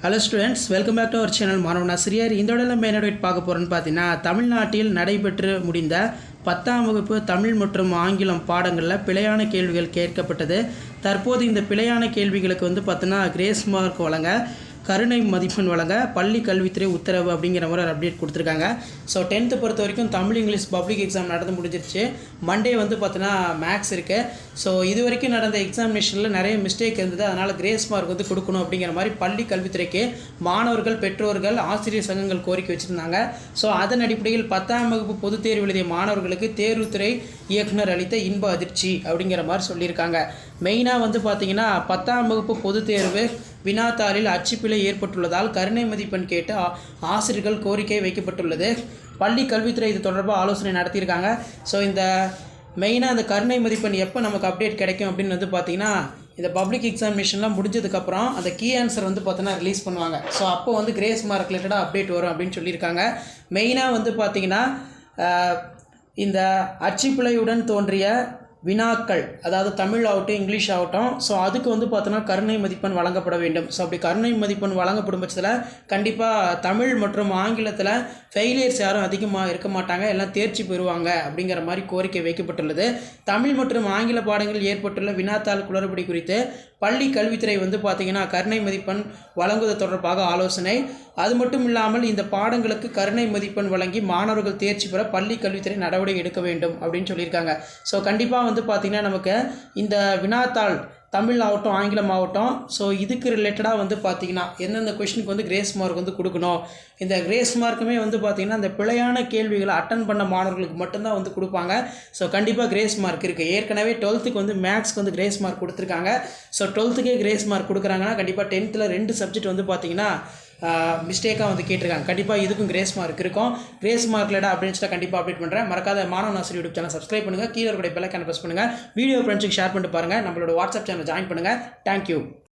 Hello students, welcome back to our channel மாணவன் ஆசிரியர். இந்த உடனே நம்ம என்ன பார்க்க போகிறோன்னு பார்த்தீங்கன்னா, தமிழ்நாட்டில் நடைபெற்று முடிந்த 10ஆம் வகுப்பு தமிழ் மற்றும் ஆங்கிலம் பாடங்களில் பிழையான கேள்விகள் கேட்கப்பட்டது. தற்போது இந்த பிழையான கேள்விகளுக்கு பார்த்தீங்கன்னா கிரேஸ் மார்க் வழங்க, கருணை மதிப்பெண் வழங்க பள்ளி கல்வித்துறை உத்தரவு அப்படிங்கிற மாதிரி ஒரு அப்டேட் கொடுத்துருக்காங்க. ஸோ 10th பொறுத்த வரைக்கும் தமிழ் இங்கிலீஷ் பப்ளிக் எக்ஸாம் நடந்து முடிஞ்சிருச்சு. மண்டே பார்த்தீங்கன்னா மேக்ஸ் இருக்குது. ஸோ இது வரைக்கும் நடந்த எக்ஸாமினேஷனில் நிறைய மிஸ்டேக் இருந்தது. அதனால் கிரேஸ் மார்க் கொடுக்கணும் அப்படிங்கிற மாதிரி பள்ளி கல்வித்துறைக்கு மாணவர்கள், பெற்றோர்கள், ஆசிரியர் சங்கங்கள் கோரிக்கை வச்சுருந்தாங்க. ஸோ அதன் அடிப்படையில் 10ஆம் வகுப்பு பொதுத் தேர்வு எழுதிய மாணவர்களுக்கு தேர்வுத்துறை இயக்குனர் அளித்த இன்ப அதிர்ச்சி அப்படிங்கிற மாதிரி சொல்லியிருக்காங்க. மெயினாக பார்த்தீங்கன்னா 10ஆம் வகுப்பு பொதுத் தேர்வு வினாத்தாளில் அச்சுப்பிழை ஏற்பட்டுள்ளதால் கருணை மதிப்பெண் கேட்டு ஆசிரியர்கள் கோரிக்கை வைக்கப்பட்டுள்ளது. பள்ளி கல்வித்துறை இது தொடர்பாக ஆலோசனை நடத்தியிருக்காங்க. ஸோ இந்த மெயினாக அந்த கருணை மதிப்பெண் எப்போ நமக்கு அப்டேட் கிடைக்கும் அப்படின்னு பார்த்தீங்கன்னா, இந்த பப்ளிக் எக்ஸாமினேஷன்லாம் முடிஞ்சதுக்கப்புறம் அந்த கீ ஆன்சர் பார்த்தீங்கன்னா ரிலீஸ் பண்ணுவாங்க. ஸோ அப்போ கிரேஸ் மார்க் ரிலேட்டடாக அப்டேட் வரும் அப்படின்னு சொல்லியிருக்காங்க. மெயினாக பார்த்தீங்கன்னா இந்த அச்சுப்பிழையுடன் தோன்றிய வினாக்கள், அதாவது தமிழ் ஆகட்டும் இங்கிலீஷ் ஆகட்டும், ஸோ அதுக்கு பார்த்தோன்னா கருணை மதிப்பெண் வழங்கப்பட வேண்டும். ஸோ அப்படி கருணை மதிப்பெண் வழங்கப்படும் பட்சத்தில் கண்டிப்பாக தமிழ் மற்றும் ஆங்கிலத்தில் ஃபெயிலியர்ஸ் யாரும் அதிகமாக இருக்க மாட்டாங்க, எல்லாம் தேர்ச்சி பெறுவாங்க அப்படிங்கிற மாதிரி கோரிக்கை வைக்கப்பட்டுள்ளது. தமிழ் மற்றும் ஆங்கில பாடங்களில் ஏற்பட்டுள்ள வினாத்தாள் குளறுபடி குறித்து பள்ளி கல்வித்துறை பார்த்திங்கன்னா கருணை மதிப்பெண் வழங்குவது தொடர்பாக ஆலோசனை. அது மட்டும் இல்லாமல் இந்த பாடங்களுக்கு கருணை மதிப்பெண் வழங்கி மாணவர்கள் தேர்ச்சி பெற பள்ளி கல்வித்துறை நடவடிக்கை எடுக்க வேண்டும் அப்படின்னு சொல்லியிருக்காங்க. ஸோ கண்டிப்பாக பார்த்திங்கன்னா நமக்கு இந்த வினாத்தாள் தமிழ் ஆகட்டும் ஆங்கிலம் ஆகட்டும், ஸோ இதுக்கு ரிலேட்டடாக பார்த்திங்கன்னா எந்தெந்த கொஷினுக்கு கிரேஸ் மார்க் கொடுக்கணும். இந்த கிரேஸ் மார்க்குமே பார்த்திங்கன்னா இந்த பிழையான கேள்விகளை அட்டன் பண்ண மாணவர்களுக்கு மட்டும்தான் கொடுப்பாங்க. ஸோ கண்டிப்பாக கிரேஸ் மார்க் இருக்குது. ஏற்கனவே 12th மேக்ஸ்க்கு கிரேஸ் மார்க் கொடுத்துருக்காங்க. ஸோ 12th கிரேஸ் மார்க் கொடுக்குறாங்கன்னா கண்டிப்பாக 10th 2 சப்ஜெக்ட் பார்த்திங்கன்னா மிஸ்டேக்காக கேட்டிருக்காங்க. கண்டிப்பாக இதுக்கும் கிரேஸ் மார்க் இருக்கும். கிரேஸ் மார்க்லடா அப்படின்னு கண்டிப்பாக அப்டேட் பண்ணுறேன். மறக்காத மாணவன் ஆசிரியர் யூடியூப் சேனல் சப்ஸ்கிரைப் பண்ணுங்கள். கீழே இருக்கிற பெல் ஐகானை ப்ரெஸ் பண்ணுங்கள். வீடியோ ஃப்ரெண்ட்ஸுக்கு ஷேர் பண்ணிட்டு பாருங்கள். நம்மளோட வாட்ஸ்அப் சேனல் ஜாயின் பண்ணுங்கள். தேங்க்யூ.